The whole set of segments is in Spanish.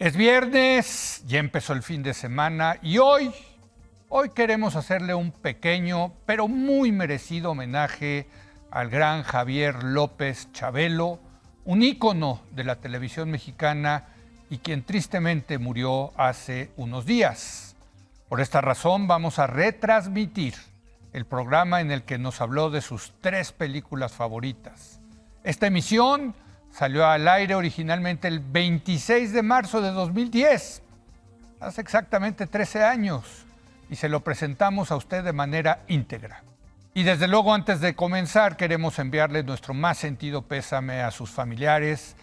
Es viernes, ya empezó el fin de semana y hoy queremos hacerle un pequeño pero muy merecido homenaje al gran Javier López Chabelo, un ícono de la televisión mexicana y quien tristemente murió hace unos días. Por esta razón vamos a retransmitir el programa en el que nos habló de sus 3 películas favoritas. Esta emisión salió al aire originalmente el 26 de marzo de 2010, hace exactamente 13 años, y se lo presentamos a usted de manera íntegra. Y desde luego, antes de comenzar, queremos enviarle nuestro más sentido pésame a sus familiares,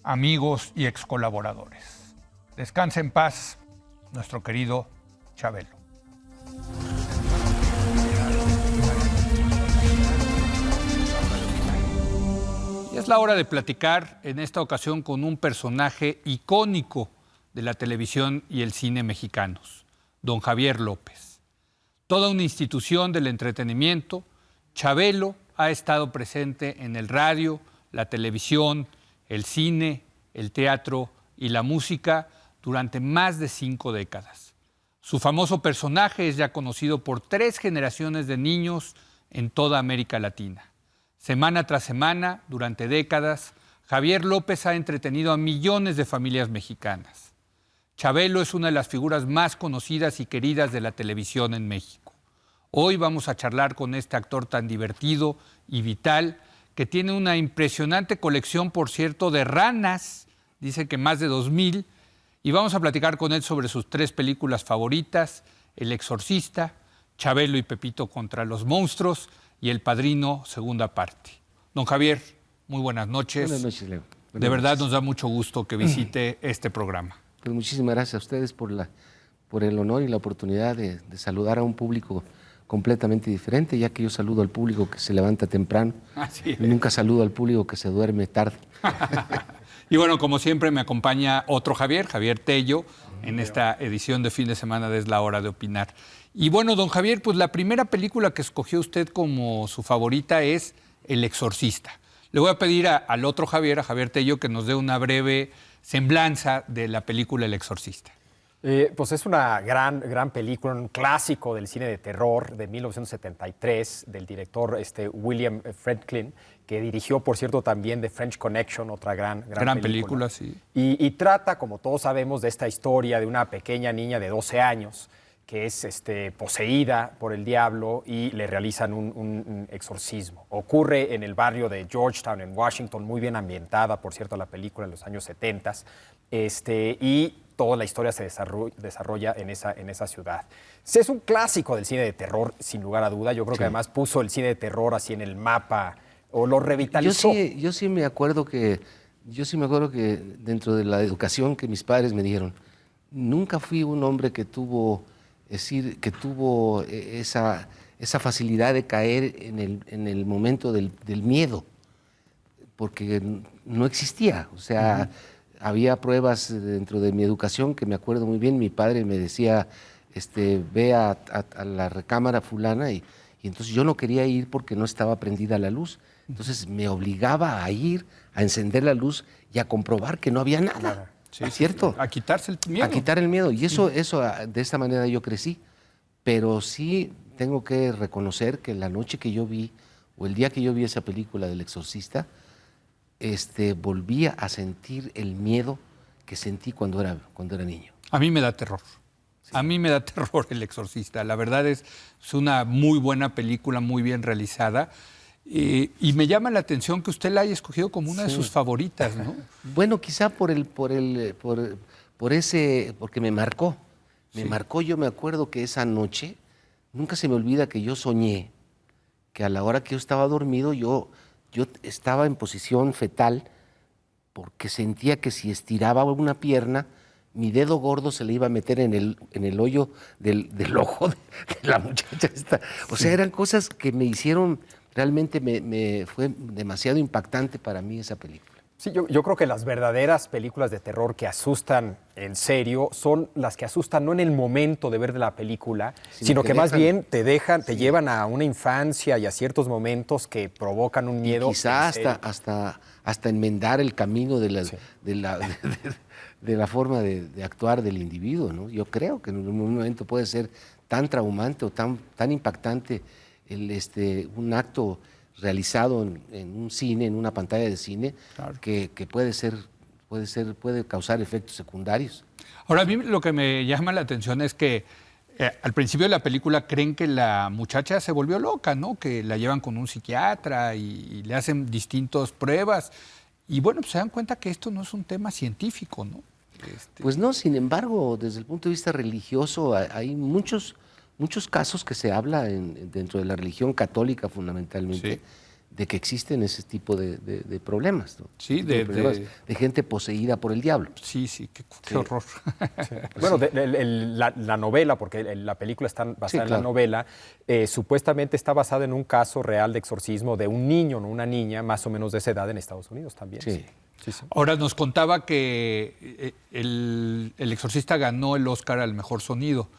amigos y excolaboradores. Descanse en paz, nuestro querido Chabelo. Y es la hora de platicar en esta ocasión con un personaje icónico de la televisión y el cine mexicanos, don Javier López. Toda una institución del entretenimiento, Chabelo ha estado presente en el radio, la televisión, el cine, el teatro y la música durante más de 5 décadas. Su famoso personaje es ya conocido por 3 generaciones de niños en toda América Latina. Semana tras semana, durante décadas, Javier López ha entretenido a millones de familias mexicanas. Chabelo es una de las figuras más conocidas y queridas de la televisión en México. Hoy vamos a charlar con este actor tan divertido y vital, que tiene una impresionante colección, por cierto, de ranas, dice que más de 2,000, y vamos a platicar con él sobre sus 3 películas favoritas, El Exorcista, Chabelo y Pepito contra los monstruos, y El Padrino, segunda parte. Don Javier, muy buenas noches. Buenas noches, Leo. De verdad nos da mucho gusto que visite este programa. Pues muchísimas gracias a ustedes por el honor y la oportunidad de saludar a un público completamente diferente, ya que yo saludo al público que se levanta temprano. Así es. Y nunca saludo al público que se duerme tarde. Y bueno, como siempre me acompaña otro Javier, Javier Tello, en esta edición de fin de semana de Es la Hora de Opinar. Y bueno, don Javier, pues la primera película que escogió usted como su favorita es El Exorcista. Le voy a pedir al otro Javier, a Javier Tello, que nos dé una breve semblanza de la película El Exorcista. Pues es una gran película, un clásico del cine de terror de 1973, del director William Friedkin, que dirigió, por cierto, también The French Connection, otra gran película, sí. Y trata, como todos sabemos, de esta historia de una pequeña niña de 12 años que es poseída por el diablo y le realizan un exorcismo. Ocurre en el barrio de Georgetown, en Washington, muy bien ambientada, por cierto, la película en los años 70, y toda la historia se desarrolla en esa ciudad. Es un clásico del cine de terror, sin lugar a duda. Yo creo que además puso el cine de terror así en el mapa, o lo revitalizó. Yo sí me acuerdo que dentro de la educación que mis padres me dieron, nunca fui un hombre que tuvo esa facilidad de caer en el momento del miedo, porque no existía. O sea, había pruebas dentro de mi educación que me acuerdo muy bien. Mi padre me decía, ve a la recámara fulana, y entonces yo no quería ir porque no estaba prendida la luz. Entonces me obligaba a ir, a encender la luz y a comprobar que no había nada. Claro. Sí, ¿cierto? A quitarse el miedo. A quitar el miedo. Y eso de esta manera yo crecí. Pero sí tengo que reconocer que la noche que yo vi, o el día que yo vi esa película del Exorcista, volvía a sentir el miedo que sentí cuando era niño. A mí me da terror. Sí. A mí me da terror El Exorcista. La verdad es una muy buena película, muy bien realizada. Y me llama la atención que usted la haya escogido como una de sus favoritas, ¿no? Bueno, quizá porque me marcó. Me marcó. Yo me acuerdo que esa noche, nunca se me olvida que yo soñé que a la hora que yo estaba dormido, yo estaba en posición fetal, porque sentía que si estiraba una pierna, mi dedo gordo se le iba a meter en el hoyo del ojo de la muchacha esta. O sea, eran cosas que me hicieron, realmente me fue demasiado impactante para mí esa película. Sí, yo creo que las verdaderas películas de terror que asustan en serio son las que asustan no en el momento de ver la película, sino que más bien te llevan a una infancia y a ciertos momentos que provocan un miedo. Y quizá hasta enmendar el camino de la forma de actuar del individuo, ¿no? Yo creo que en un momento puede ser tan traumante o tan impactante un acto realizado en un cine, en una pantalla de cine, Claro. que puede causar efectos secundarios. Ahora, a mí lo que me llama la atención es que al principio de la película creen que la muchacha se volvió loca, ¿no? Que la llevan con un psiquiatra y le hacen distintas pruebas. Y bueno, pues se dan cuenta que esto no es un tema científico, ¿no? Pues no, sin embargo, desde el punto de vista religioso, hay muchos casos que se habla dentro de la religión católica fundamentalmente, Sí. de que existen ese tipo de problemas, ¿no? Sí, Ese tipo de- problemas de gente poseída por el diablo. Sí, qué Sí. horror. Bueno, la novela, porque la película está basada Sí, en la claro. novela, supuestamente está basada en un caso real de exorcismo de un niño, no una niña, más o menos de esa edad en Estados Unidos también. Sí. Sí, sí. Ahora nos contaba que el Exorcista ganó el Oscar al mejor sonido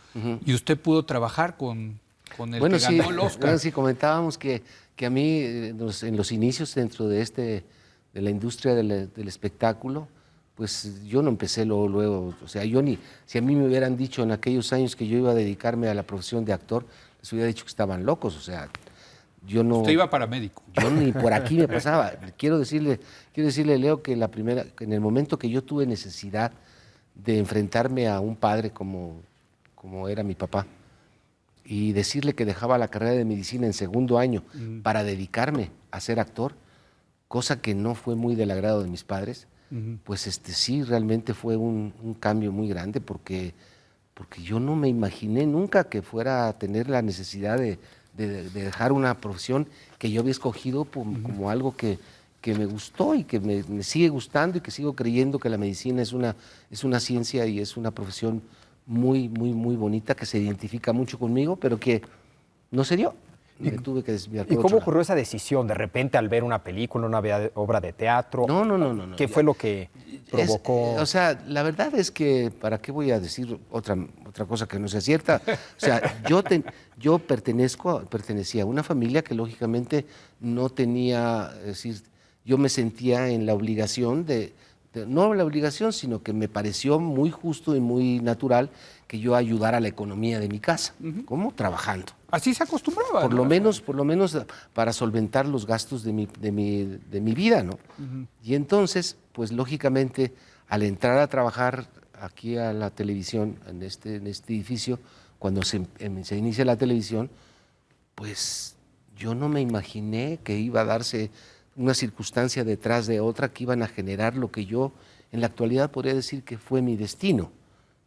y usted pudo trabajar con el Bueno, que sí, ganó el Oscar. bueno, sí, comentábamos que a mí en los inicios dentro de la industria del espectáculo, pues yo no empecé luego, o sea, si a mí me hubieran dicho en aquellos años que yo iba a dedicarme a la profesión de actor, les hubiera dicho que estaban locos, o sea, yo no... Usted iba para médico. Yo ni por aquí me pasaba. Quiero decirle, Leo, que que en el momento que yo tuve necesidad de enfrentarme a un padre como era mi papá y decirle que dejaba la carrera de medicina en segundo año para dedicarme a ser actor, cosa que no fue muy del agrado de mis padres, pues sí, realmente fue un cambio muy grande porque yo no me imaginé nunca que fuera a tener la necesidad de dejar una profesión que yo había escogido como algo que me gustó y que me sigue gustando y que sigo creyendo que la medicina es una ciencia y es una profesión muy, muy, muy bonita que se identifica mucho conmigo, pero que no se dio. Me tuve que desviar por ¿Y otro cómo lado. ocurrió esa decisión de repente al ver una película, una obra de teatro? No. ¿Qué fue lo que provocó? O sea, la verdad es que, ¿para qué voy a decir otra cosa que no sea cierta? O sea, yo pertenecía a una familia que lógicamente no tenía, es decir, yo me sentía en la obligación no la obligación, sino que me pareció muy justo y muy natural que yo ayudara a la economía de mi casa. ¿Cómo? Trabajando. Así se acostumbraba. Por ¿no? lo menos para solventar los gastos de mi vida, ¿no? Y entonces, pues lógicamente, al entrar a trabajar aquí a la televisión, en este edificio, cuando se inicia la televisión, pues yo no me imaginé que iba a darse una circunstancia detrás de otra que iban a generar lo que yo en la actualidad podría decir que fue mi destino,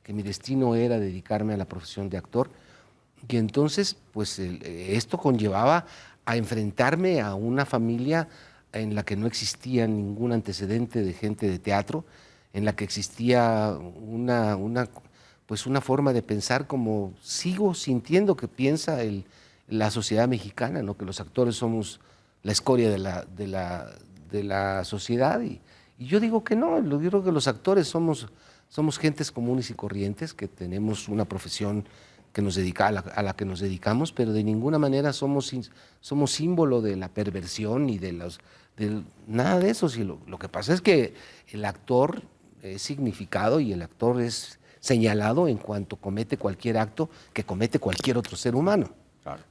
que mi destino era dedicarme a la profesión de actor. Y entonces, pues esto conllevaba a enfrentarme a una familia en la que no existía ningún antecedente de gente de teatro, en la que existía pues una forma de pensar como sigo sintiendo que piensa la sociedad mexicana, ¿no? Que los actores somos la escoria de la sociedad. Y yo digo que no, yo creo que los actores somos gentes comunes y corrientes, que tenemos una profesión que nos dedica, a la que nos dedicamos, pero de ninguna manera somos símbolo de la perversión y de nada de eso. Lo que pasa es que el actor es significado y el actor es señalado en cuanto comete cualquier acto que comete cualquier otro ser humano.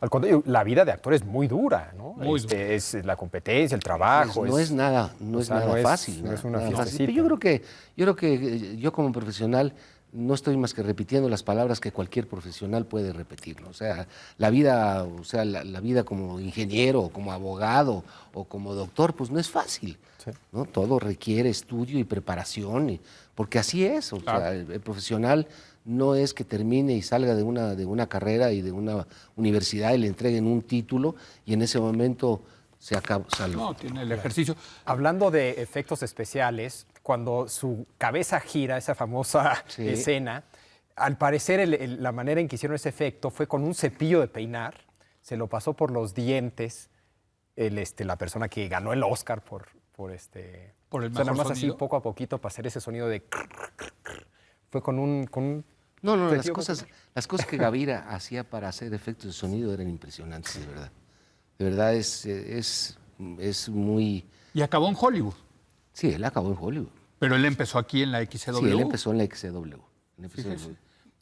Al contrario, la vida de actor es muy dura, ¿no? Muy dura. Es la competencia, el trabajo. No es nada fácil. No es una nada fácil. fiestecita. Pero yo creo que yo como profesional no estoy más que repitiendo las palabras que cualquier profesional puede repetir, ¿no? O sea, la vida como ingeniero, o como abogado o como doctor, pues no es fácil, Sí. ¿no? Todo requiere estudio y preparación, porque así es. O Claro. sea, el profesional no es que termine y salga de una carrera y de una universidad y le entreguen un título y en ese momento se acaba. No, tiene el ejercicio. Hablando de efectos especiales, cuando su cabeza gira, esa famosa Sí. escena, al parecer la manera en que hicieron ese efecto fue con un cepillo de peinar, se lo pasó por los dientes la persona que ganó el Oscar por Por el o sea, mejor nada más sonido. así poco a poquito para hacer ese sonido de... Fue con un No, las cepillo cosas que Gavira hacía para hacer efectos de sonido eran impresionantes, de verdad. De verdad es muy... Y acabó en Hollywood. Sí, él acabó en Hollywood. Pero él empezó aquí en la XCW. Sí, él empezó en la XCW.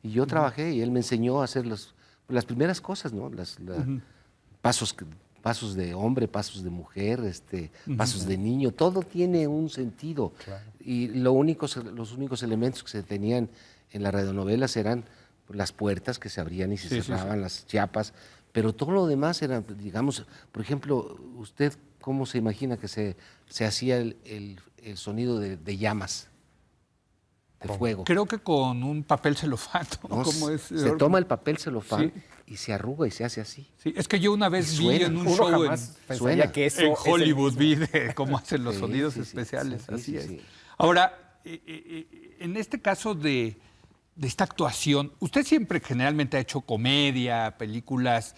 Y yo trabajé y él me enseñó a hacer las primeras cosas, ¿no? Pasos de hombre, pasos de mujer, pasos de niño, todo tiene un sentido. Claro. Y los únicos elementos que se tenían en las radionovelas eran las puertas que se abrían y se cerraban, las chapas, pero todo lo demás era, digamos, por ejemplo, ¿usted cómo se imagina que se hacía el sonido de llamas, de fuego? Creo que con un papel celofán, ¿no? No, ¿Cómo es? se toma el papel celofán Sí. y se arruga y se hace así. Sí, es que yo una vez vi suena. en un Uno show jamás pensaría que eso en es el Hollywood, mismo. vi de cómo hacen los Sí, sonidos sí, sí, especiales. sí, Así sí, es. sí. Ahora, en este caso de esta actuación, usted siempre generalmente ha hecho comedia, películas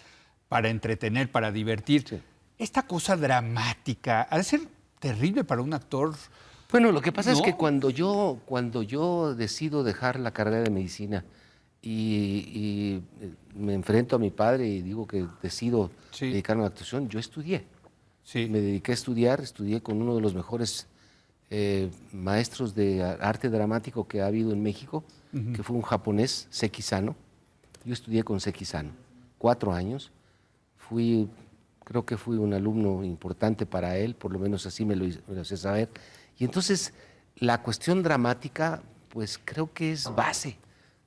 para entretener, para divertir. Sí. Esta cosa dramática, ha de ser terrible para un actor. Bueno, lo que pasa es ¿No? que cuando yo decido dejar la carrera de medicina y me enfrento a mi padre y digo que decido Sí. dedicarme a la actuación, yo estudié. Sí. Me dediqué a estudiar, estudié con uno de los mejores maestros de arte dramático que ha habido en México, que fue un japonés, Seki Sano. Yo estudié con Seki Sano 4 años. Creo que fui un alumno importante para él, por lo menos así me lo hace saber. Y entonces la cuestión dramática, pues creo que es base.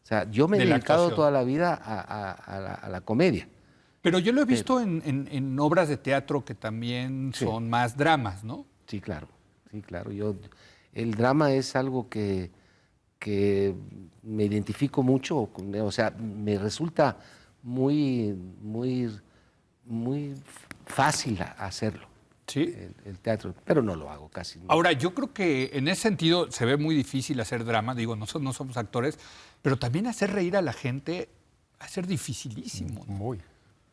O sea, yo me he De la dedicado actuación. toda la vida a la comedia. Pero yo lo he visto en obras de teatro que también Sí. son más dramas, ¿no? Sí, claro. Sí, claro. El drama es algo que me identifico mucho, o sea, me resulta muy fácil hacerlo, Sí. el teatro, pero no lo hago casi. Ahora, yo creo que en ese sentido se ve muy difícil hacer drama, digo, nosotros no somos actores, pero también hacer reír a la gente va a ser dificilísimo, ¿no? Muy.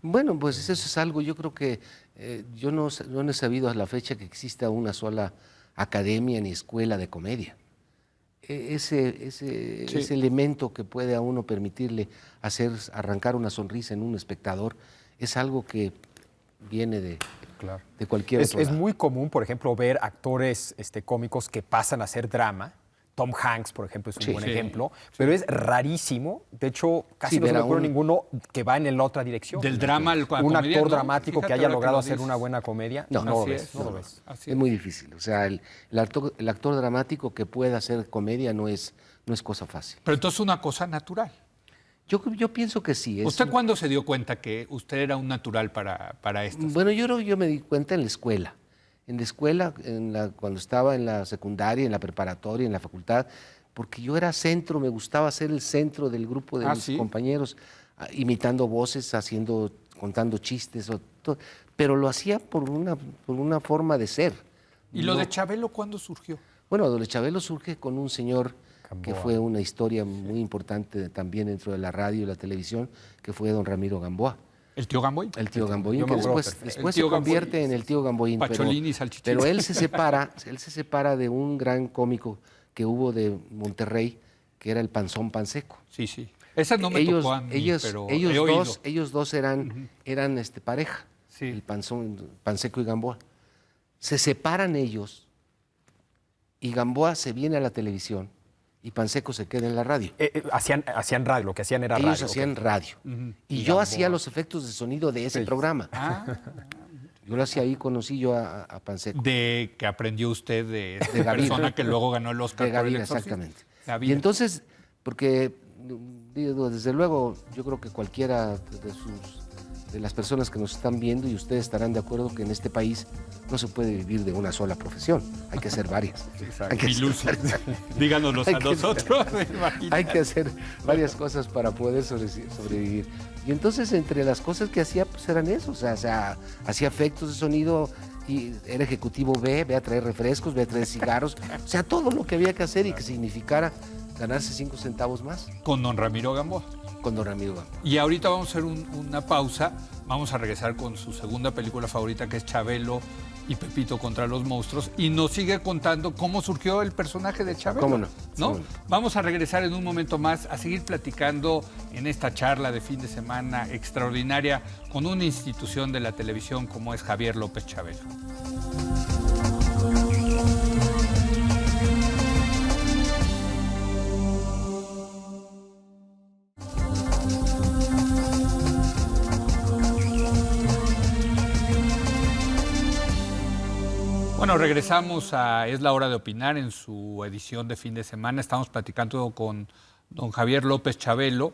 Bueno, pues eso es algo, yo creo que yo no he sabido a la fecha que exista una sola academia ni escuela de comedia. Ese elemento que puede a uno permitirle arrancar una sonrisa en un espectador es algo que viene de cualquier otro Es lado. muy común, por ejemplo, ver actores cómicos que pasan a hacer drama. Tom Hanks, por ejemplo, es un Sí. buen Sí. ejemplo, pero es rarísimo. De hecho, casi Sí, no se ver me a ocurre un- ninguno que va en la otra dirección. Del drama al Un comedia, actor ¿no? dramático Fíjate que haya ahora logrado lo hacer dices. una buena comedia. No, lo así ves, es. no lo ves. Así Es muy difícil. O sea, el actor dramático que pueda hacer comedia no es cosa fácil. Pero entonces una cosa natural. Yo pienso que sí. ¿Usted cuándo se dio cuenta que usted era un natural para esto? Bueno, yo me di cuenta en la escuela. En la escuela, cuando estaba en la secundaria, en la preparatoria, en la facultad, porque yo era centro, me gustaba ser el centro del grupo de mis ¿sí? compañeros, imitando voces, contando chistes, pero lo hacía por una forma de ser. ¿Y lo No- de Chabelo cuándo surgió? Bueno, Don Chabelo surge con un señor que Gamboa. fue una historia muy importante también dentro de la radio y la televisión, que fue don Ramiro Gamboa. ¿El tío Gamboy? El tío Gamboín, yo me que acuerdo después perfecto. El se tío convierte Gamboín. en el tío Gamboín. Pacholín y Salchichín. Pero él se separa de un gran cómico que hubo de Monterrey, que era el Panzón Panseco. Sí, sí. Esa no me tocó a mí, pero he oído. ellos dos eran pareja, Sí. el Panseco y Gamboa. Se separan ellos y Gamboa se viene a la televisión y Panseco se queda en la radio. Hacían radio, lo que hacían era Ellos radio. hacían ok. radio. Y yo hacía los efectos de sonido de ese programa. Ah, Yo lo hacía ahí, conocí yo a Panseco. de que aprendió usted de esta Gavina. persona que luego ganó el Oscar De por El Gavina, Exorcista. exactamente. Gavina. Y entonces, porque digo, desde luego, yo creo que cualquiera de las personas que nos están viendo y ustedes estarán de acuerdo que en este país no se puede vivir de una sola profesión, hay que hacer varias. Hay que, Iluso. Díganoslo Hay a que- nosotros. me imagino. hay que hacer varias cosas para poder sobrevivir. Y entonces entre las cosas que hacía pues eran eso, o sea, hacía efectos de sonido y era ejecutivo ve a traer refrescos, ve a traer cigarros, o sea, todo lo que había que hacer y que significara ganarse 5 centavos más Con don Ramiro Gamboa. con don Ramiro Gamboa. Y ahorita vamos a hacer una pausa. Vamos a regresar con su segunda película favorita, que es Chabelo y Pepito contra los monstruos. Y nos sigue contando cómo surgió el personaje de Chabelo. ¿Cómo no? ¿No? ¿Cómo no? Vamos a regresar en un momento más a seguir platicando en esta charla de fin de semana extraordinaria con una institución de la televisión como es Javier López Chabelo. Bueno, regresamos a Es la hora de opinar en su edición de fin de semana. Estamos platicando con don Javier López Chabelo.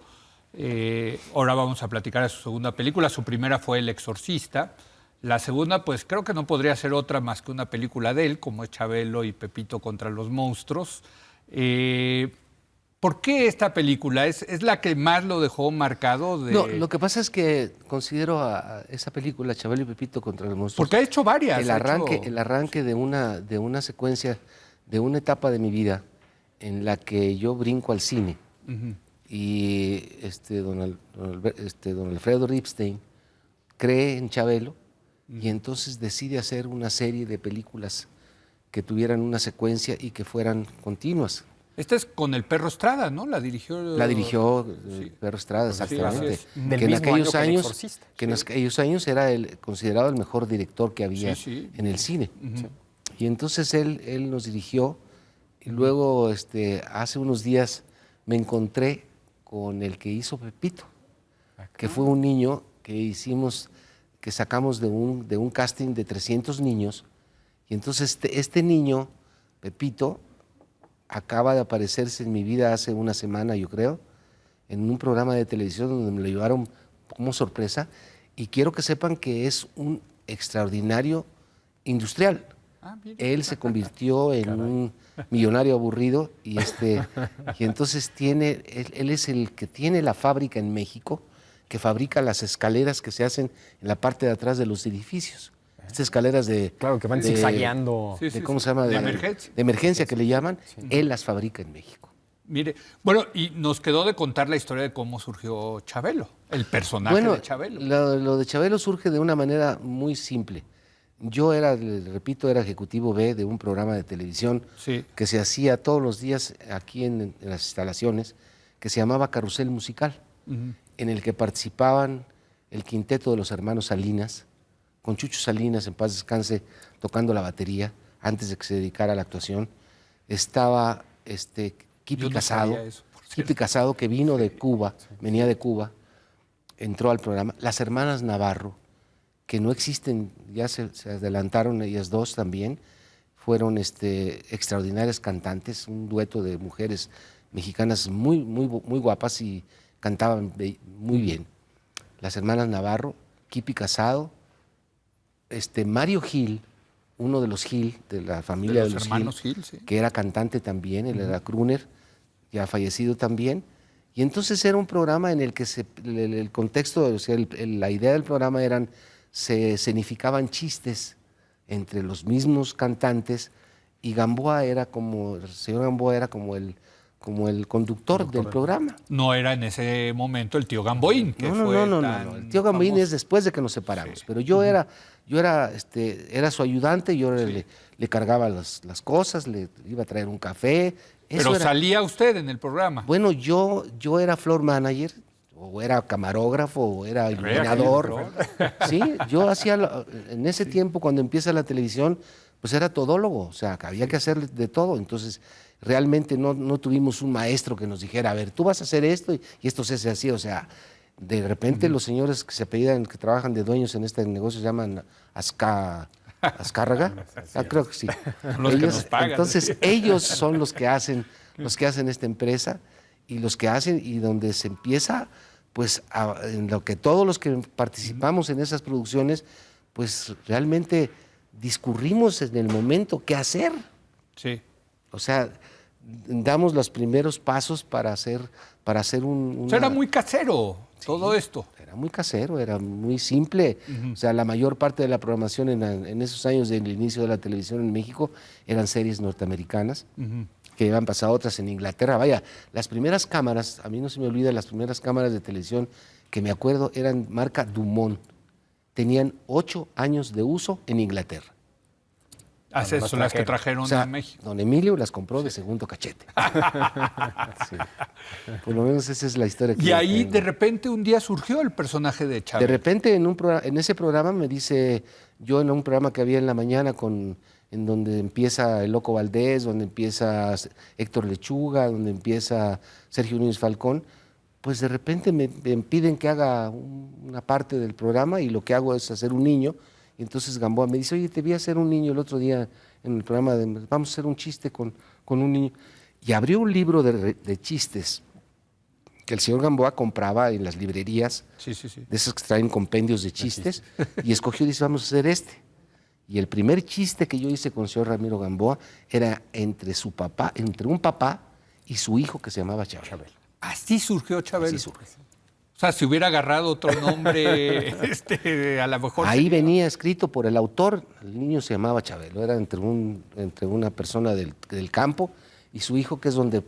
Ahora vamos a platicar de su segunda película. Su primera fue El Exorcista. La segunda, pues creo que no podría ser otra más que una película de él, como es Chabelo y Pepito contra los monstruos. ¿Por qué esta película? ¿Es la que más lo dejó marcado? No, lo que pasa es que considero a esa película, Chabelo y Pepito contra los monstruos, Porque ha hecho varias. el arranque de una secuencia, de una etapa de mi vida en la que yo brinco al cine. Y don Alfredo Ripstein cree en Chabelo y entonces decide hacer una serie de películas que tuvieran una secuencia y que fueran continuas. Esta es con el Perro Estrada, ¿no? La dirigió Perro Estrada, exactamente. Sí. Del Que en mismo aquellos año que El años, Exorcista. en aquellos años era considerado el mejor director que había en el cine. Y entonces él nos dirigió y luego hace unos días me encontré con el que hizo Pepito, que fue un niño que sacamos de un casting de 300 niños. Y entonces este niño, Pepito, acaba de aparecerse en mi vida hace una semana, yo creo, en un programa de televisión donde me lo llevaron como sorpresa. Y quiero que sepan que es un extraordinario industrial. Él se convirtió en un millonario aburrido y entonces él es el que tiene la fábrica en México que fabrica las escaleras que se hacen en la parte de atrás de los edificios. Estas escaleras Claro, que van zigzagueando. ¿Cómo se llama? De emergencia. De emergencia que le llaman. Él las fabrica en México. Mire, bueno, y nos quedó de contar la historia de cómo surgió Chabelo, el personaje de Chabelo. Lo de Chabelo surge de una manera muy simple. Yo era ejecutivo B de un programa de televisión que se hacía todos los días aquí en las instalaciones, que se llamaba Carrusel Musical, en el que participaban el quinteto de los hermanos Salinas, con Chucho Salinas, en paz descanse, tocando la batería, antes de que se dedicara a la actuación. Estaba Kipi Casado, que vino de Cuba, venía de Cuba, entró al programa. Las hermanas Navarro, que no existen, ya se adelantaron ellas dos también, fueron extraordinarias cantantes, un dueto de mujeres mexicanas muy, muy, muy guapas y cantaban muy bien. Las hermanas Navarro, Kipi Casado, Mario Gil, uno de los Gil, de la familia de los hermanos Gil, sí. que era cantante también, él era crooner, ya fallecido también. Y entonces era un programa en el que el contexto, o sea, la idea del programa se escenificaban chistes entre los mismos cantantes y el señor Gamboa era como el conductor del programa. No era en ese momento el tío Gamboín, que No. El tío Gamboín es después de que nos separamos, pero yo era su ayudante, yo le cargaba las cosas, le iba a traer un café. Pero salía usted en el programa. Bueno, yo era floor manager, o era camarógrafo, o era iluminador. Sí, yo hacía, en ese tiempo cuando empieza la televisión, pues era todólogo, o sea, había que hacer de todo. Entonces, realmente no tuvimos un maestro que nos dijera, a ver, tú vas a hacer esto y esto se hace así. O sea, de repente los señores que se apellidan, que trabajan de dueños en este negocio, se llaman Azcárraga. Creo que sí. Los que nos pagan. Entonces, ellos son los que hacen esta empresa y los que hacen y donde se empieza, pues, en lo que todos los que participamos en esas producciones, pues, realmente discurrimos en el momento qué hacer. Sí. O sea, damos los primeros pasos para hacer O sea, era muy casero todo esto. Era muy casero, era muy simple. O sea, la mayor parte de la programación en esos años del inicio de la televisión en México eran series norteamericanas, que habían pasado otras en Inglaterra. Vaya, las primeras cámaras, a mí no se me olvida, las primeras cámaras de televisión que me acuerdo eran marca Dumont. Tenían 8 años de uso en Inglaterra. Esas son las que trajeron a México. Don Emilio las compró de segundo cachete. Sí. Por lo menos esa es la historia que Y yo ahí tengo. de repente un día surgió el personaje de Chabelo. De repente en ese programa me dice, yo en un programa que había en la mañana en donde empieza el Loco Valdés, donde empieza Héctor Lechuga, donde empieza Sergio Núñez Falcón, pues de repente me piden que haga una parte del programa y lo que hago es hacer un niño. Y entonces Gamboa me dice, oye, te vi hacer un niño el otro día en el programa de vamos a hacer un chiste con un niño. Y abrió un libro de chistes que el señor Gamboa compraba en las librerías, Sí, sí, sí. de esos que traen compendios de chistes, y escogió y dice, vamos a hacer este. Y el primer chiste que yo hice con el señor Ramiro Gamboa era entre un papá y su hijo que se llamaba Chabelo. Así surgió Chabelo. Así surgió. O sea, si hubiera agarrado otro nombre, a lo mejor... Ahí venía escrito por el autor, el niño se llamaba Chabelo, era entre una persona del campo y su hijo, que es donde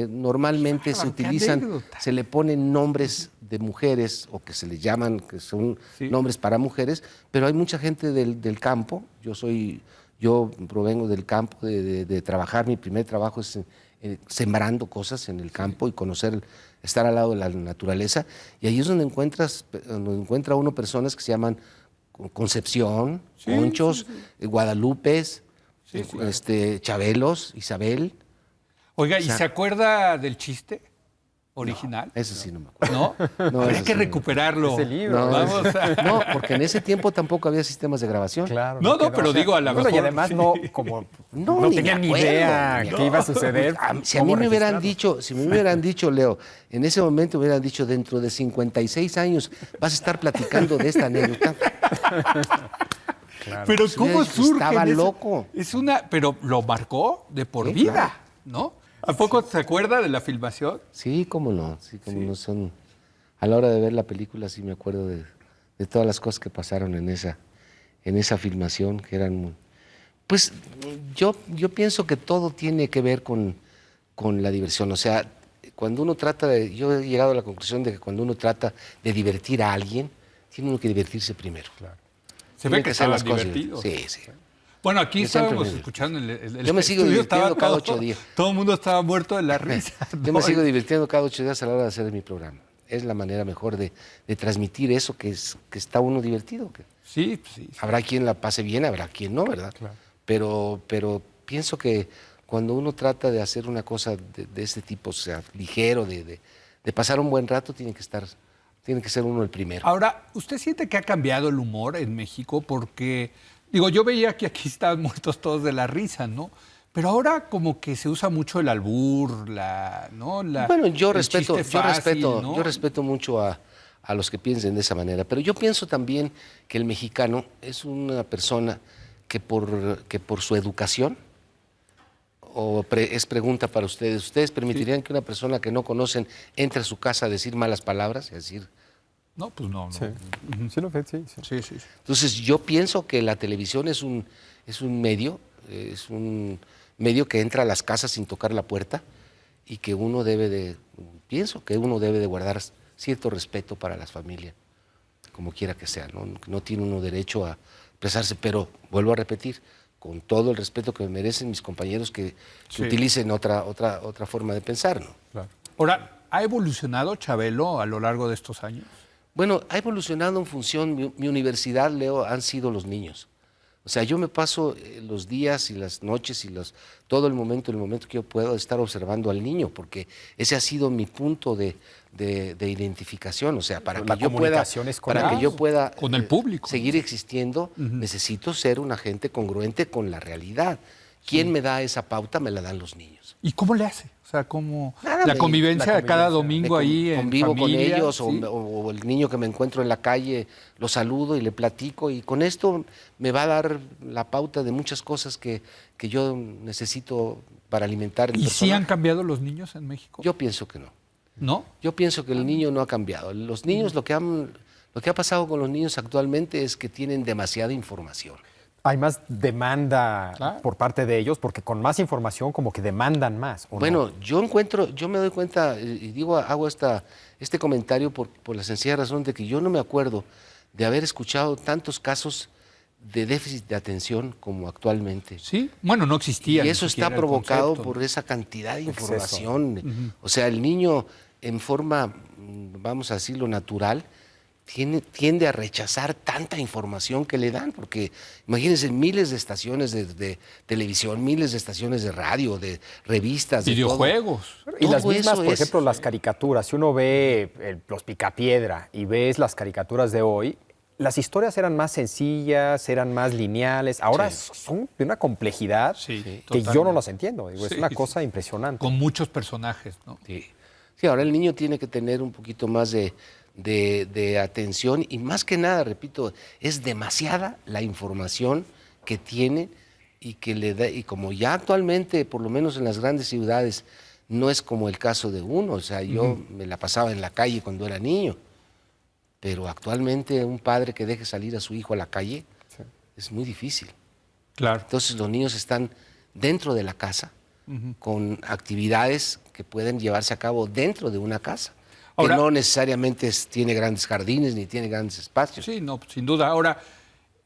normalmente se qué utilizan, anécdota. se le ponen nombres de mujeres o que se le llaman, que son Sí. nombres para mujeres, pero hay mucha gente del campo. Yo provengo del campo, de trabajar. Mi primer trabajo es sembrando cosas en el campo y estar al lado de la naturaleza. Y ahí es donde encuentra uno personas que se llaman Concepción, Conchos, Guadalupes, Chabelos, Isabel. Oiga, O sea, ¿y se acuerda del chiste original? Eso sí no me acuerdo. ¿No? No, Habría eso que sí no. recuperarlo. Ese libro. No, Vamos a... no, porque en ese tiempo tampoco había sistemas de grabación. Claro. No, quedó. pero digo, a lo Bueno, y mejor, además sí. no Ni tenía me ni acuerdo, idea ni me qué iba a suceder. Si a mí cómo me hubieran registrarlo. dicho, Leo, en ese momento me hubieran dicho, dentro de 56 años vas a estar platicando de esta anécdota. Pero Pues ¿cómo hubiera dicho, surge? estaba en ese- loco. Pero lo marcó de por Sí, vida, claro. ¿no? ¿A poco se acuerda de la filmación? Sí, cómo no, no son. A la hora de ver la película sí me acuerdo de todas las cosas que pasaron en esa filmación, que eran. Pues yo pienso que todo tiene que ver con la diversión. O sea, cuando uno yo he llegado a la conclusión de que cuando uno trata de divertir a alguien, tiene uno que divertirse primero. Se Tiene ve que hacer estaban cosas divertidos. Sí, sí. Bueno, aquí Yo siempre estábamos me escuchando el Yo me sigo estudio, divirtiendo estaba cada todo- 8 días. Todo el mundo estaba muerto de la risa. Yo me sigo divirtiendo cada 8 días a la hora de hacer mi programa. Es la manera mejor de transmitir eso, que está uno divertido. Que Sí, sí. habrá quien la pase bien, habrá quien no, ¿verdad? Claro. Pero pienso que cuando uno trata de hacer una cosa de este tipo, o sea, ligero, de pasar un buen rato, tiene que ser uno el primero. Ahora, ¿usted siente que ha cambiado el humor en México? Porque, digo, yo veía que aquí estaban muertos todos de la risa, ¿no? Pero ahora como que se usa mucho el albur, Bueno, yo el chiste fácil, ¿no? yo respeto mucho a los que piensen de esa manera, pero yo pienso también que el mexicano es una persona que por su educación, es pregunta para ¿ustedes permitirían que una persona que no conocen entre a su casa a decir malas palabras? Es decir, No, pues no. Sí. Sí, lo ves, sí. Sí, sí, sí. entonces yo pienso que la televisión es un medio que entra a las casas sin tocar la puerta y que pienso que uno debe de guardar cierto respeto para las familias, como quiera que sea, ¿no? No tiene uno derecho a expresarse, pero vuelvo a repetir, con todo el respeto que me merecen mis compañeros que Sí. utilicen otra forma de pensar, ¿no? Claro. Ahora, ¿ha evolucionado Chabelo a lo largo de estos años? Bueno, ha evolucionado en función, mi universidad, Leo, han sido los niños. O sea, yo me paso los días y las noches y todo el momento que yo puedo estar observando al niño, porque ese ha sido mi punto de identificación. O sea, para La que yo pueda, comunicación es con para que ellos. yo pueda Con el público. seguir existiendo, necesito ser un agente congruente con la realidad. ¿Quién me da esa pauta? Me la dan los niños. ¿Y cómo le hace? O sea, ¿cómo Nada, la convivencia la cada convivencia. domingo ahí en Convivo familia? con ellos ¿sí? o el niño que me encuentro en la calle, lo saludo y le platico y con esto me va a dar la pauta de muchas cosas que yo necesito para alimentar el ¿Y sí personaje. han cambiado los niños en México? Yo pienso que no. ¿No? Yo pienso que el niño no ha cambiado. Los niños, lo que ha pasado con los niños actualmente es que tienen demasiada información. Hay más demanda Claro. por parte de ellos, porque con más información como que demandan más. ¿o no? Bueno, yo me doy cuenta y digo, hago este comentario por la sencilla razón de que yo no me acuerdo de haber escuchado tantos casos de déficit de atención como actualmente. Sí. Bueno, no existía. Y ni eso siquiera está el provocado concepto, por ¿no? esa cantidad de Exceso. información. O sea, el niño en forma, vamos a decirlo, natural, tiende a rechazar tanta información que le dan, porque imagínense miles de estaciones de televisión, miles de estaciones de radio, de revistas, de todo. Videojuegos. Y las Todo mismas, eso por es- ejemplo, las caricaturas. Si uno ve los Picapiedra y ves las caricaturas de hoy, las historias eran más sencillas, eran más lineales. Ahora son de una complejidad Sí, que totalmente. yo no las entiendo. Digo, es Sí, una sí. cosa impresionante. Con muchos personajes, ¿no? Sí. Sí, ahora el niño tiene que tener un poquito más de atención y más que nada, repito, es demasiada la información que tiene y que le da, y como ya actualmente, por lo menos en las grandes ciudades, no es como el caso de uno, o sea, yo me la pasaba en la calle cuando era niño, pero actualmente un padre que deje salir a su hijo a la calle es muy difícil. Claro. Entonces los niños están dentro de la casa con actividades que pueden llevarse a cabo dentro de una casa, Ahora- que no necesariamente tiene grandes jardines ni tiene grandes espacios. Sí, no, sin duda. Ahora,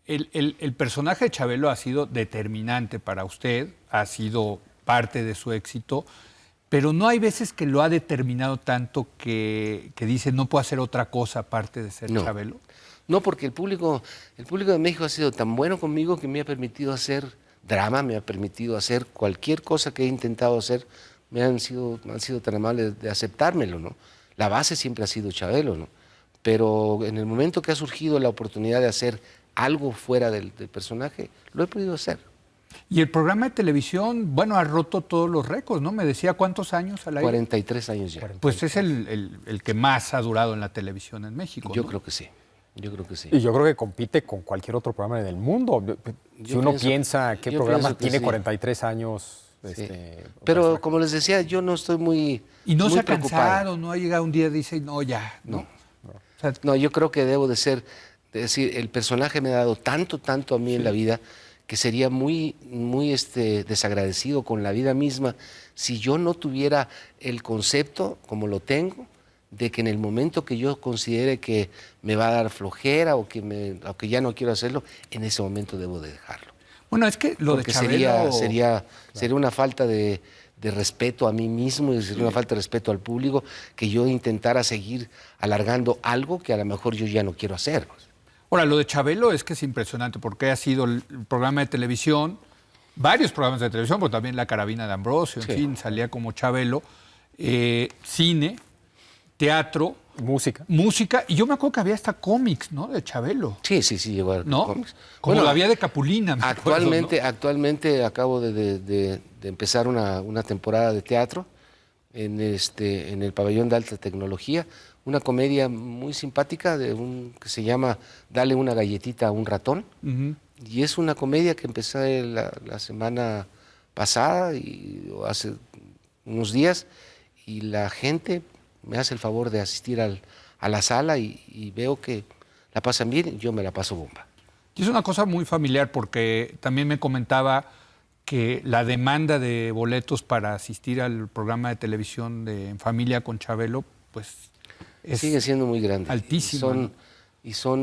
el personaje de Chabelo ha sido determinante para usted, ha sido parte de su éxito, pero no hay veces que lo ha determinado tanto que dice no puedo hacer otra cosa aparte de ser No. Chabelo. No, porque el público de México ha sido tan bueno conmigo que me ha permitido hacer drama, me ha permitido hacer cualquier cosa que he intentado hacer, han sido tan amables de aceptármelo, ¿no? La base siempre ha sido Chabelo, ¿no? Pero en el momento que ha surgido la oportunidad de hacer algo fuera del personaje, lo he podido hacer. Y el programa de televisión, bueno, ha roto todos los récords, ¿no? Me decía cuántos años al aire. 43 años ya. Pues es el que más ha durado en la televisión en México. Yo ¿no? creo que sí. Yo creo que sí. Y yo creo que compite con cualquier otro programa en el mundo. Si Yo uno pienso- piensa qué yo programa pienso que tiene sí. 43 años. Sí. Pero personaje. como les decía, yo no estoy muy Y no muy se ha preocupado. cansado, no ha llegado un día y dice, no, ya, ¿no? O sea, No, yo creo que debo de decir, el personaje me ha dado tanto a mí en la vida que sería muy desagradecido con la vida misma si yo no tuviera el concepto, como lo tengo, de que en el momento que yo considere que me va a dar flojera o que ya no quiero hacerlo, en ese momento debo de dejarlo. bueno, es que lo Porque de Chabelo... sería una falta de respeto a mí mismo y sería una falta de respeto al público que yo intentara seguir alargando algo que a lo mejor yo ya no quiero hacer. Ahora, lo de Chabelo es que es impresionante porque ha sido el programa de televisión, varios programas de televisión, pero también La Carabina de Ambrosio, en Sí. fin, salía como Chabelo, cine, teatro, música, y yo me acuerdo que había hasta cómics, ¿no? De Chabelo, Sí, llegó a ¿no? cómics. Como Bueno, la vía de Capulina, me acuerdo, ¿no? Actualmente acabo de empezar una temporada de teatro en el Pabellón de Alta Tecnología, una comedia muy simpática que se llama Dale una galletita a un ratón. Ujú. Y es una comedia que empecé la semana pasada o hace unos días y la gente me hace el favor de asistir a la sala y veo que la pasan bien y yo me la paso bomba. Y es una cosa muy familiar porque también me comentaba que la demanda de boletos para asistir al programa de televisión de En Familia con Chabelo, pues es Sigue siendo muy grande. altísima, Y son,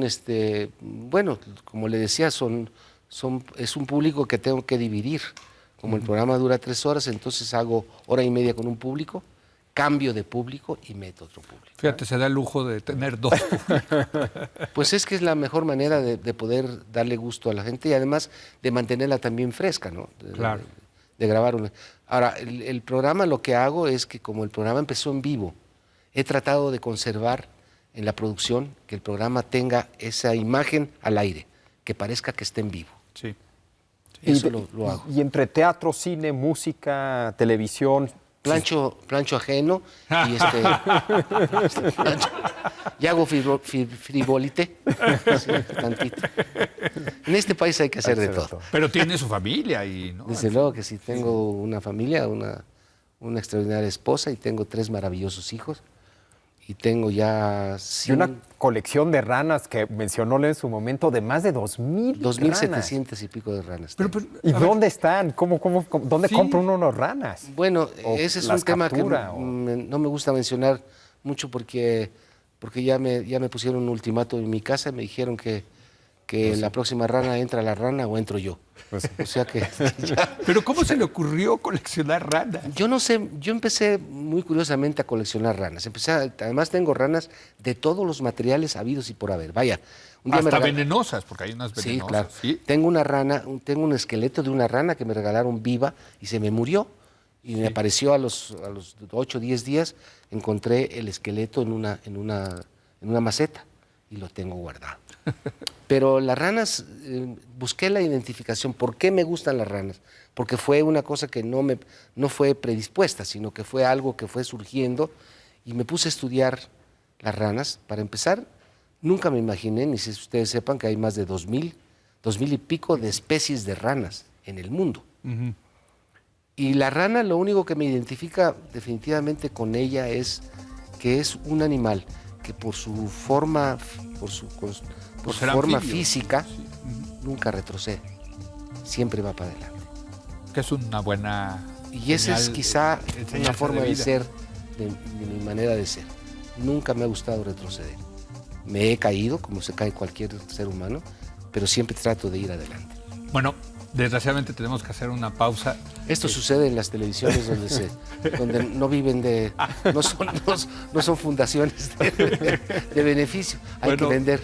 bueno, como le decía, es un público que tengo que dividir. Como el programa dura 3 horas, entonces hago hora y media con un público, cambio de público y meto otro público. Fíjate, se da el lujo de tener dos. Pues es que es la mejor manera de poder darle gusto a la gente y además de mantenerla también fresca, ¿no? Claro. De grabar una. Ahora, el programa lo que hago es que como el programa empezó en vivo, he tratado de conservar en la producción que el programa tenga esa imagen al aire, que parezca que esté en vivo. Sí. Eso lo hago. Y entre teatro, cine, música, televisión. Plancho ajeno y plancho. Y hago frivolite. Sí, tantito. En este país hay que hacer de todo. Pero tiene su familia y ¿no? Desde luego que sí, tengo una familia, una extraordinaria esposa y tengo 3 maravillosos hijos. Y tengo ya Y una colección de ranas que mencionó en su momento de más de 2,000 2,700 y pico de ranas. Pero, tengo. ¿Y a ver, dónde están? ¿Dónde Sí. compra uno unas ranas? Bueno, O ese es las un tema captura, que o- no me gusta mencionar mucho porque ya me pusieron un ultimato en mi casa y me dijeron que la próxima rana entra la rana o entro yo. O sea que pero ¿cómo se le ocurrió coleccionar ranas? yo no sé, yo empecé muy curiosamente a coleccionar ranas. Además tengo ranas de todos los materiales habidos y por haber. Vaya, un día Hasta regal- venenosas, porque hay unas Sí, venenosas. claro. ¿Sí? Tengo una rana, tengo un esqueleto de una rana que me regalaron viva y se me murió. Y me apareció a los 8 o 10 días, encontré el esqueleto en una maceta. y lo tengo guardado. Pero las ranas, busqué la identificación. ¿Por qué me gustan las ranas? Porque fue una cosa que no fue predispuesta, sino que fue algo que fue surgiendo y me puse a estudiar las ranas. Para empezar, nunca me imaginé, ni si ustedes sepan, que hay más de 2000 y pico de especies de ranas en el mundo. Y la rana, lo único que me identifica definitivamente con ella es que es un animal que por su forma, por su forma física, nunca retrocede, siempre va para adelante. Que es una buena Y esa es quizá enseñanza una forma de vida. ser, de mi manera de ser. Nunca me ha gustado retroceder. Me he caído, como se cae cualquier ser humano, pero siempre trato de ir adelante. Bueno, desgraciadamente tenemos que hacer una pausa. Esto sucede en las televisiones donde no viven de... No son fundaciones de beneficio. Hay que vender.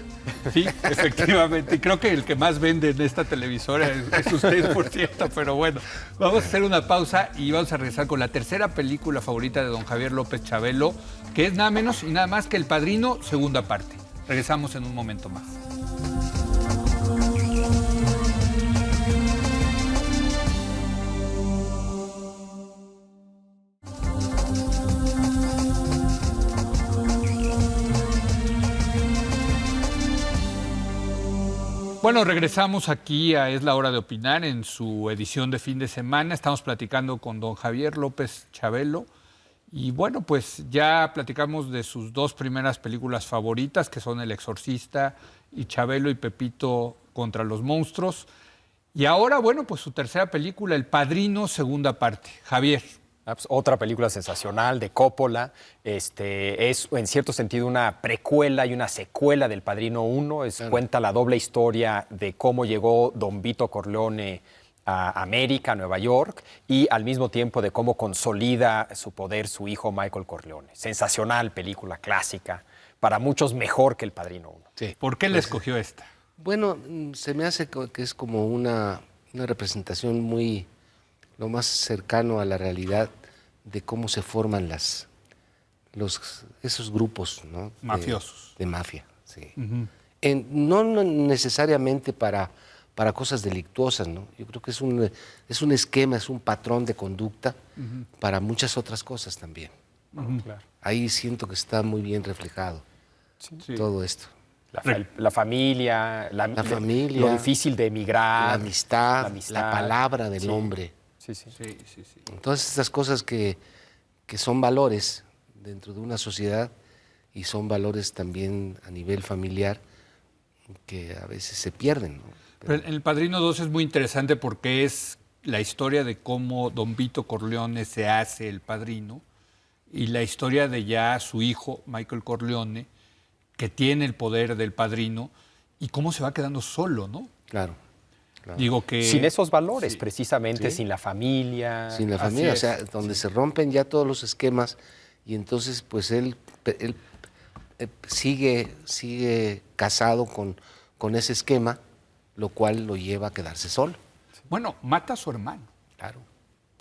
Sí, efectivamente. Y creo que el que más vende en esta televisora es usted, por cierto. Pero bueno, vamos a hacer una pausa y vamos a regresar con la tercera película favorita de don Javier López Chabelo, que es nada menos y nada más que El Padrino, segunda parte. Regresamos en un momento más. Bueno, regresamos aquí a Es la Hora de Opinar en su edición de fin de semana. Estamos platicando con don Javier López Chabelo. Y bueno, pues ya platicamos de sus dos primeras películas favoritas, que son El Exorcista y Chabelo y Pepito contra los monstruos. Y ahora, bueno, pues su tercera película, El Padrino, segunda parte. Javier. Pues, otra película sensacional de Coppola. Es en cierto sentido una precuela y una secuela del Padrino 1. Cuenta la doble historia de cómo llegó Don Vito Corleone a América, a Nueva York, y al mismo tiempo de cómo consolida su poder su hijo Michael Corleone. Sensacional película clásica, para muchos mejor que El Padrino 1. Sí. ¿Por qué le escogió esta? Bueno, se me hace que es como una representación muy, lo más cercano a la realidad de cómo se forman esos grupos, ¿no? Mafiosos. De mafia, sí. No necesariamente para cosas delictuosas, ¿no? Yo creo que es un esquema, es un patrón de conducta para muchas otras cosas también. Claro. Ahí siento que está muy bien reflejado todo esto. La familia, lo difícil de emigrar. La amistad, la palabra del hombre. Sí. Todas estas cosas que son valores dentro de una sociedad y son valores también a nivel familiar que a veces se pierden, ¿no? Pero El Padrino 2 es muy interesante porque es la historia de cómo don Vito Corleone se hace el padrino y la historia de ya su hijo, Michael Corleone, que tiene el poder del padrino y cómo se va quedando solo, ¿no? Claro. Digo que... Sin esos valores, precisamente, sin la familia. Sin la familia, o sea, donde se rompen ya todos los esquemas y entonces pues él sigue casado con ese esquema, lo cual lo lleva a quedarse solo. Bueno, mata a su hermano. Claro.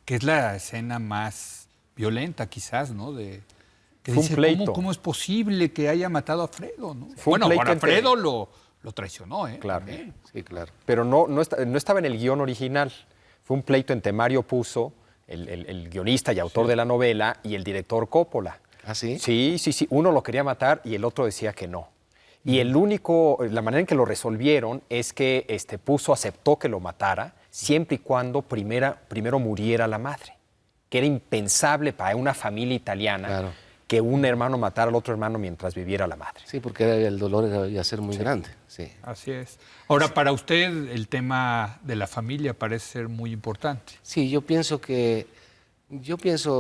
Que es la escena más violenta quizás, ¿no? Que Fue dice, un pleito. ¿cómo es posible que haya matado a Fredo, ¿no? Fue un Bueno, pleito ahora Fredo lo traicionó, ¿eh? Claro. También. Sí, claro. Pero no estaba en el guión original. Fue un pleito entre Mario Puzo, el guionista y autor de la novela, y el director Coppola. ¿Ah, sí? Sí. Uno lo quería matar y el otro decía que no. Y la manera en que lo resolvieron es que Puzo aceptó que lo matara siempre y cuando primero muriera la madre. Que era impensable para una familia italiana que un hermano matara al otro hermano mientras viviera la madre. Sí, porque el dolor iba a ser muy grande. Sí. Así es. Ahora, para usted el tema de la familia parece ser muy importante. Sí, yo pienso,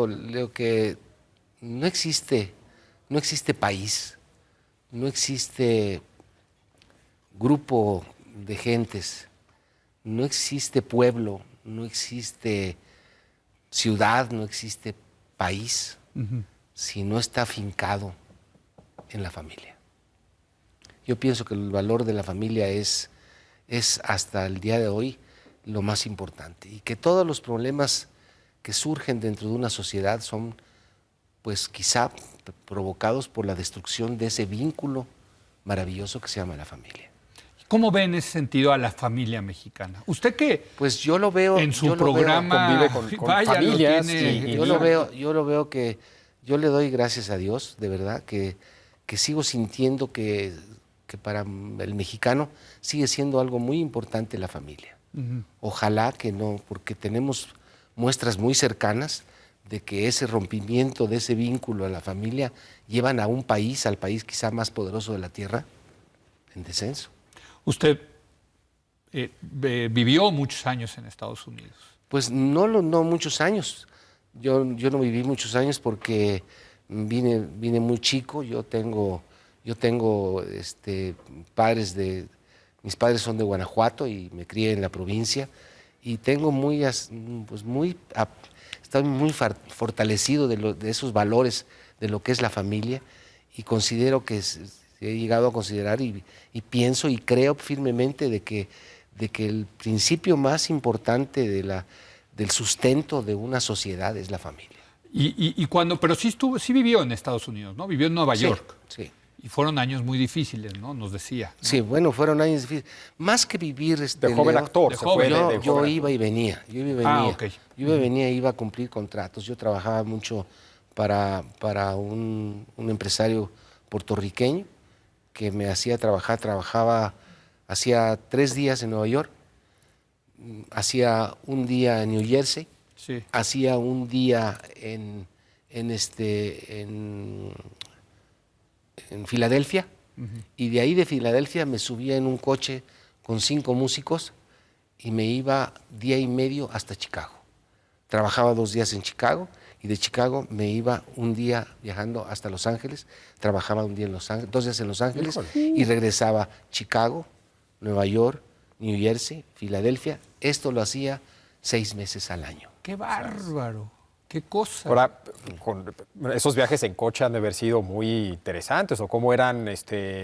Leo, que no existe país, no existe grupo de gentes, no existe pueblo, no existe ciudad, no existe país, si no está afincado en la familia. Yo pienso que el valor de la familia es hasta el día de hoy lo más importante y que todos los problemas que surgen dentro de una sociedad son, pues quizá provocados por la destrucción de ese vínculo maravilloso que se llama la familia. ¿Cómo ve en ese sentido a la familia mexicana? Usted que Pues yo lo veo en su yo lo veo- programa convive con vaya, lo familias tiene- y yo lo veo que yo le doy gracias a Dios, de verdad, que sigo sintiendo que para el mexicano sigue siendo algo muy importante la familia. Ojalá que no, porque tenemos muestras muy cercanas de que ese rompimiento de ese vínculo a la familia llevan a un país, al país quizá más poderoso de la tierra, en descenso. Usted vivió muchos años en Estados Unidos. Pues no muchos años. Yo no viví muchos años porque vine muy chico. Yo tengo mis padres son de Guanajuato y me crié en la provincia y tengo estoy muy fortalecido de esos valores de lo que es la familia y considero que he llegado a considerar y pienso y creo firmemente de que el principio más importante del sustento de una sociedad es la familia. Pero sí vivió en Estados Unidos, ¿no? Vivió en Nueva York. Sí. Y fueron años muy difíciles, ¿no? Nos decía. ¿no? Sí, bueno, fueron años difíciles. Más que vivir de joven Leo, actor. de se joven. fue Yo joven iba actor. y venía, Ok. iba a cumplir contratos. Yo trabajaba mucho para un empresario puertorriqueño que me hacía hacía 3 días en Nueva York, hacía un día en New Jersey, Sí. hacía un día en Filadelfia, y de ahí de Filadelfia me subía en un coche con 5 músicos y me iba día y medio hasta Chicago. Trabajaba 2 días en Chicago y de Chicago me iba un día viajando hasta Los Ángeles, trabajaba un día en 2 días en Los Ángeles y regresaba a Chicago, Nueva York, New Jersey, Filadelfia. Esto lo hacía 6 meses al año. ¡Qué bárbaro! ¡Qué cosa! Ahora, esos viajes en coche han de haber sido muy interesantes, ¿o cómo eran?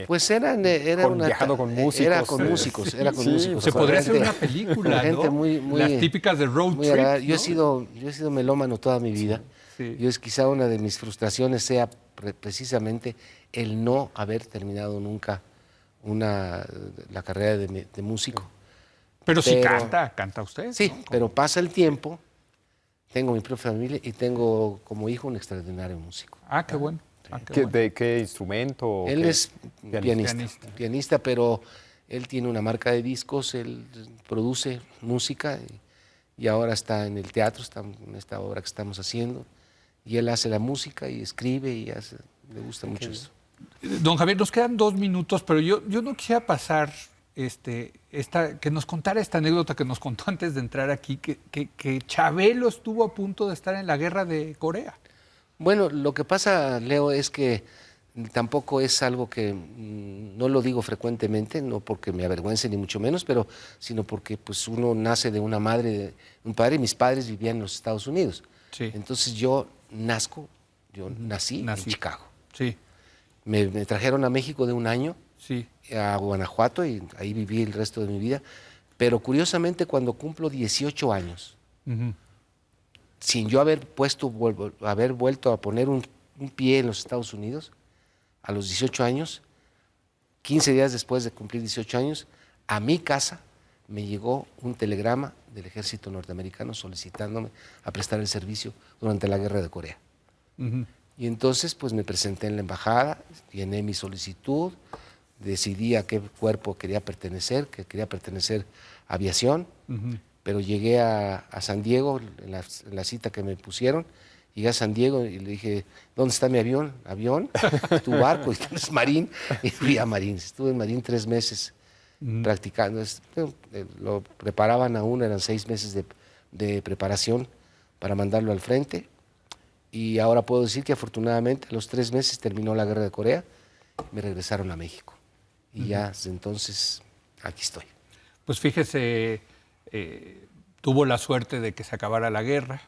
Pues viajando con músicos. Era con músicos, era con Sí, músicos. Se con podría gente- hacer una película, gente ¿no? muy- Las típicas de road muy trip, agradable. ¿no? Yo he sido melómano toda mi vida. Sí. Quizá una de mis frustraciones sea precisamente el no haber terminado nunca la carrera de músico. Pero sí pero- canta usted. Sí, ¿no? pero pasa el tiempo, tengo mi propia familia y tengo como hijo un extraordinario músico. Ah, qué bueno. Ah, qué bueno. ¿De qué instrumento? o Él qué? es pianista, pero él tiene una marca de discos, él produce música y ahora está en el teatro, está en esta obra que estamos haciendo, y él hace la música y escribe y le gusta mucho eso. Don Javier, nos quedan 2 minutos, pero yo no quisiera pasar que nos contara esta anécdota que nos contó antes de entrar aquí, que Chabelo estuvo a punto de estar en la guerra de Corea. Bueno, lo que pasa, Leo, es que tampoco es algo que no lo digo frecuentemente, no porque me avergüence ni mucho menos, sino porque pues uno nace de una madre, de un padre, y mis padres vivían en los Estados Unidos. Sí. Entonces yo nací en Chicago. Sí, Me trajeron a México de un año, sí. a Guanajuato, y ahí viví el resto de mi vida. Pero curiosamente, cuando cumplo 18 años, Ujú. sin yo haber vuelto a poner un pie en los Estados Unidos, a los 18 años, 15 días después de cumplir 18 años, a mi casa me llegó un telegrama del ejército norteamericano solicitándome a prestar el servicio durante la guerra de Corea. Ujú. Y entonces pues me presenté en la embajada, llené mi solicitud, decidí a qué cuerpo quería pertenecer, que quería pertenecer a aviación, pero llegué a San Diego en la cita que me pusieron. Llegué a San Diego y le dije, ¿dónde está mi avión? ¿Avión? ¿Tu barco? ¿Y es Marín? Y fui a Marín. Estuve en Marín 3 meses practicando. Lo preparaban aún, eran 6 meses de preparación para mandarlo al frente. Y ahora puedo decir que afortunadamente a los 3 meses terminó la guerra de Corea y me regresaron a México. Y ya desde entonces aquí estoy. Pues fíjese, tuvo la suerte de que se acabara la guerra.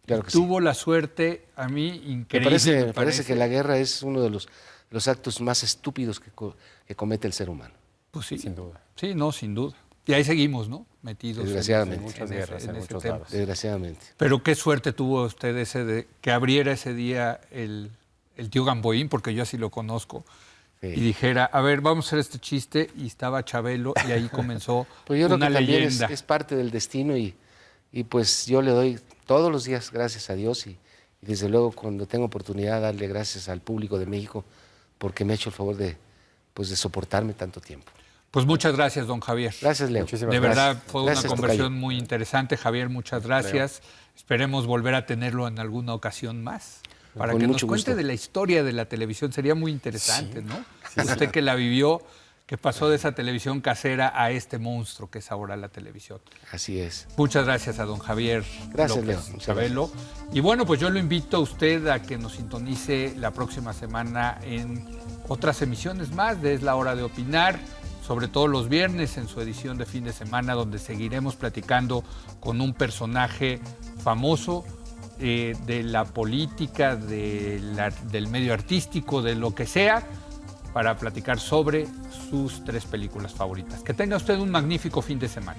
Claro que tuvo la suerte, a mí, increíble. Me parece que la guerra es uno de los actos más estúpidos que comete el ser humano. Pues sí, Sin duda. Sí, no, sin duda. Y ahí seguimos, ¿no? Metidos Desgraciadamente. Muchas ese- guerras en ese muchos tema. lados. Desgraciadamente. Pero qué suerte tuvo usted que abriera ese día el tío Gamboín, porque yo así lo conozco. Sí. y dijera, a ver, vamos a hacer este chiste, y estaba Chabelo, y ahí comenzó Pues yo creo una que también leyenda. es parte del destino y pues yo le doy todos los días gracias a Dios y desde luego cuando tengo oportunidad darle gracias al público de México porque me ha hecho el favor de soportarme tanto tiempo. Pues muchas gracias, don Javier. Gracias, Leo. Muchísimas De gracias. verdad, fue Gracias, una conversación muy interesante. Javier, muchas gracias. Esperemos volver a tenerlo en alguna ocasión más para Con que nos mucho cuente gusto. de la historia de la televisión. Sería muy interesante, ¿no? Usted que la vivió, que pasó de esa televisión casera a este monstruo que es ahora la televisión. Así es. Muchas gracias a don Javier Gracias, López Leo. Muchas Chabelo. Y bueno, pues yo lo invito a usted a que nos sintonice la próxima semana en otras emisiones más de Es la Hora de Opinar, sobre todo los viernes en su edición de fin de semana, donde seguiremos platicando con un personaje famoso de la política, del medio artístico, de lo que sea, para platicar sobre sus 3 películas favoritas. Que tenga usted un magnífico fin de semana.